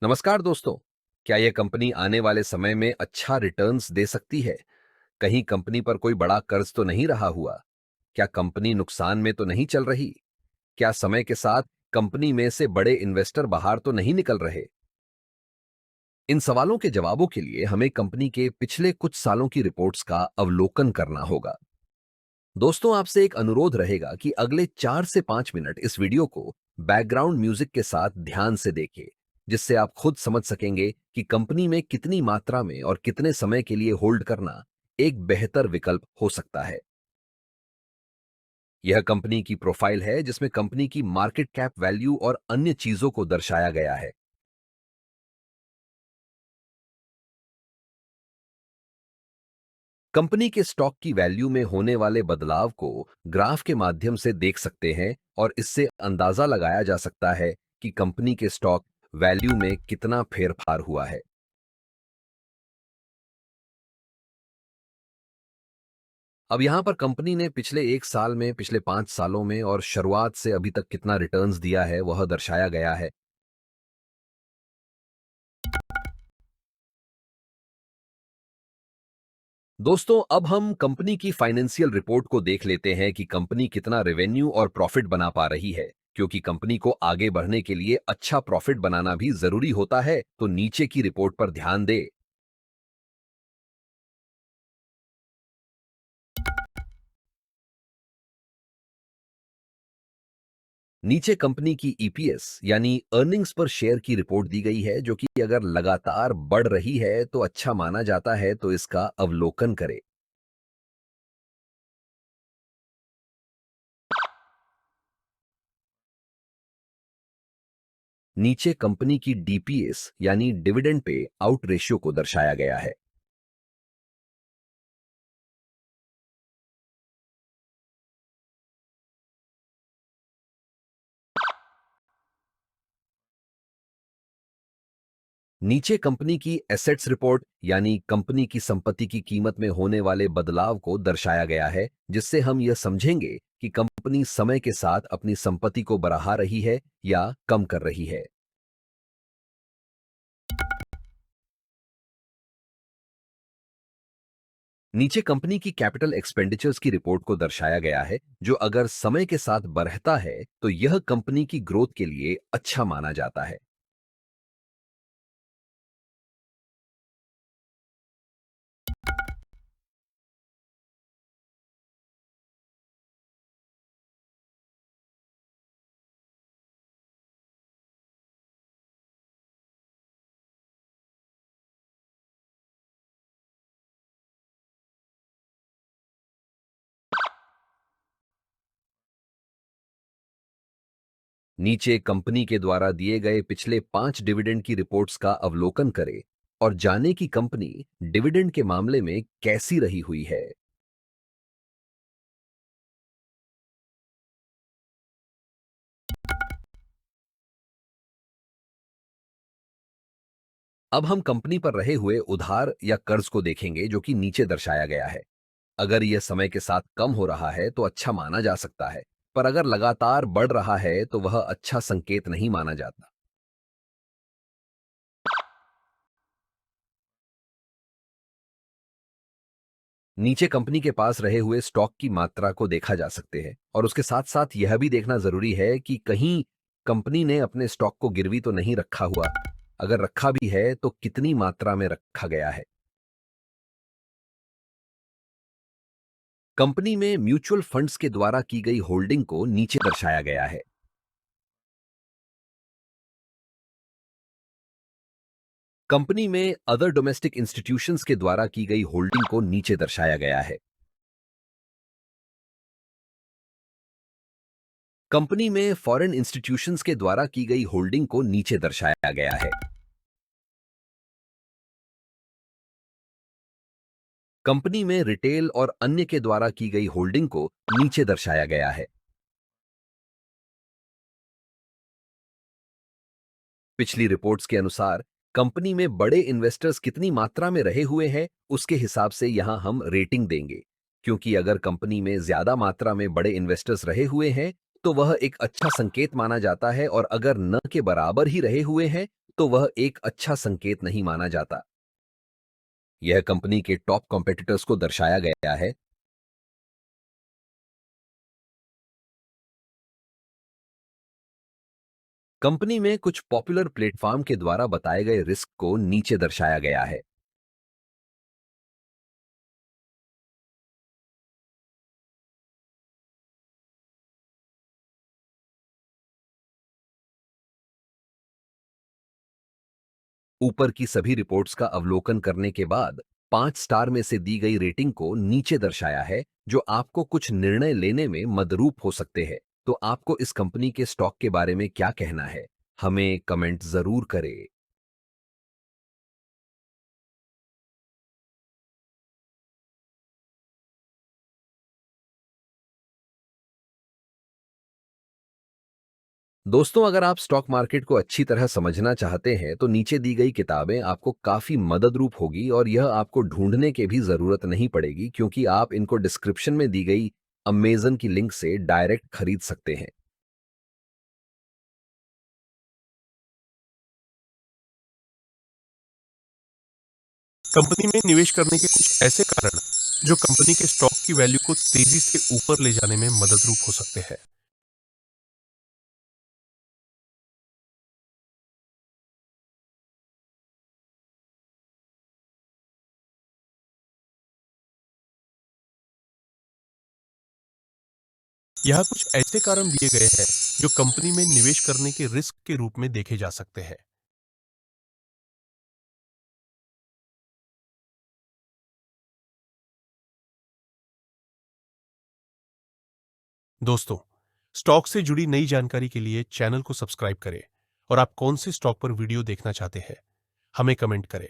नमस्कार दोस्तों। क्या यह कंपनी आने वाले समय में अच्छा रिटर्न्स दे सकती है? कहीं कंपनी पर कोई बड़ा कर्ज तो नहीं रहा हुआ? क्या कंपनी नुकसान में तो नहीं चल रही? क्या समय के साथ कंपनी में से बड़े इन्वेस्टर बाहर तो नहीं निकल रहे? इन सवालों के जवाबों के लिए हमें कंपनी के पिछले कुछ सालों की रिपोर्ट्स का अवलोकन करना होगा। दोस्तों, आपसे एक अनुरोध रहेगा कि अगले 4 से 5 मिनट इस वीडियो को बैकग्राउंड म्यूजिक के साथ ध्यान से देखें, जिससे आप खुद समझ सकेंगे कि कंपनी में कितनी मात्रा में और कितने समय के लिए होल्ड करना एक बेहतर विकल्प हो सकता है। यह कंपनी की प्रोफाइल है, जिसमें कंपनी की मार्केट कैप वैल्यू और अन्य चीजों को दर्शाया गया है। कंपनी के स्टॉक की वैल्यू में होने वाले बदलाव को ग्राफ के माध्यम से देख सकते हैं और इससे अंदाजा लगाया जा सकता है कि कंपनी के स्टॉक वैल्यू में कितना फेरफार हुआ है। अब यहां पर कंपनी ने पिछले 1 साल में, पिछले 5 सालों में और शुरुआत से अभी तक कितना रिटर्न्स दिया है वह दर्शाया गया है। दोस्तों, अब हम कंपनी की फाइनेंशियल रिपोर्ट को देख लेते हैं कि कंपनी कितना रेवेन्यू और प्रॉफिट बना पा रही है। क्योंकि कंपनी को आगे बढ़ने के लिए अच्छा प्रॉफिट बनाना भी जरूरी होता है, तो नीचे की रिपोर्ट पर ध्यान दे। नीचे कंपनी की ईपीएस यानी अर्निंग्स पर शेयर की रिपोर्ट दी गई है, जो कि अगर लगातार बढ़ रही है तो अच्छा माना जाता है, तो इसका अवलोकन करें। नीचे कंपनी की डीपीएस यानी डिविडेंड पे आउट रेशियो को दर्शाया गया है। नीचे कंपनी की एसेट्स रिपोर्ट यानी कंपनी की संपत्ति की कीमत में होने वाले बदलाव को दर्शाया गया है, जिससे हम यह समझेंगे कि कंपनी समय के साथ अपनी संपत्ति को बढ़ा रही है या कम कर रही है। नीचे कंपनी की कैपिटल एक्सपेंडिचर्स की रिपोर्ट को दर्शाया गया है, जो अगर समय के साथ बढ़ता है तो यह कंपनी की ग्रोथ के लिए अच्छा माना जाता है। नीचे कंपनी के द्वारा दिए गए पिछले 5 डिविडेंड की रिपोर्ट्स का अवलोकन करें और जाने की कंपनी डिविडेंड के मामले में कैसी रही हुई है। अब हम कंपनी पर रहे हुए उधार या कर्ज को देखेंगे, जो कि नीचे दर्शाया गया है। अगर यह समय के साथ कम हो रहा है तो अच्छा माना जा सकता है, पर अगर लगातार बढ़ रहा है तो वह अच्छा संकेत नहीं माना जाता। नीचे कंपनी के पास रहे हुए स्टॉक की मात्रा को देखा जा सकते हैं और उसके साथ साथ यह भी देखना जरूरी है कि कहीं कंपनी ने अपने स्टॉक को गिरवी तो नहीं रखा हुआ। अगर रखा भी है तो कितनी मात्रा में रखा गया है। कंपनी में म्यूचुअल फंड्स के द्वारा की गई होल्डिंग को नीचे दर्शाया गया है। कंपनी में अदर डोमेस्टिक इंस्टीट्यूशंस के द्वारा की गई होल्डिंग को नीचे दर्शाया गया है। कंपनी में फॉरेन इंस्टीट्यूशंस के द्वारा की गई होल्डिंग को नीचे दर्शाया गया है। कंपनी में रिटेल और अन्य के द्वारा की गई होल्डिंग को नीचे दर्शाया गया है। पिछली रिपोर्ट्स के अनुसार कंपनी में बड़े इन्वेस्टर्स कितनी मात्रा में रहे हुए हैं, उसके हिसाब से यहां हम रेटिंग देंगे। क्योंकि अगर कंपनी में ज्यादा मात्रा में बड़े इन्वेस्टर्स रहे हुए हैं तो वह एक अच्छा संकेत माना जाता है, और अगर न के बराबर ही रहे हुए हैं तो वह एक अच्छा संकेत नहीं माना जाता। यह कंपनी के टॉप कॉम्पिटिटर्स को दर्शाया गया है। कंपनी में कुछ पॉपुलर प्लेटफॉर्म के द्वारा बताए गए रिस्क को नीचे दर्शाया गया है। ऊपर की सभी रिपोर्ट्स का अवलोकन करने के बाद 5 स्टार में से दी गई रेटिंग को नीचे दर्शाया है, जो आपको कुछ निर्णय लेने में मदरूप हो सकते हैं। तो आपको इस कंपनी के स्टॉक के बारे में क्या कहना है? हमें कमेंट जरूर करें। दोस्तों, अगर आप स्टॉक मार्केट को अच्छी तरह समझना चाहते हैं तो नीचे दी गई किताबें आपको काफी मददरूप होगी, और यह आपको ढूंढने की भी जरूरत नहीं पड़ेगी, क्योंकि आप इनको डिस्क्रिप्शन में दी गई अमेजन की लिंक से डायरेक्ट खरीद सकते हैं। कंपनी में निवेश करने के कुछ ऐसे कारण जो कंपनी के स्टॉक की वैल्यू को तेजी से ऊपर ले जाने में मददरूप हो सकते हैं। यहाँ कुछ ऐसे कारण दिए गए हैं जो कंपनी में निवेश करने के रिस्क के रूप में देखे जा सकते हैं। दोस्तों, स्टॉक से जुड़ी नई जानकारी के लिए चैनल को सब्सक्राइब करें और आप कौन से स्टॉक पर वीडियो देखना चाहते हैं, हमें कमेंट करें।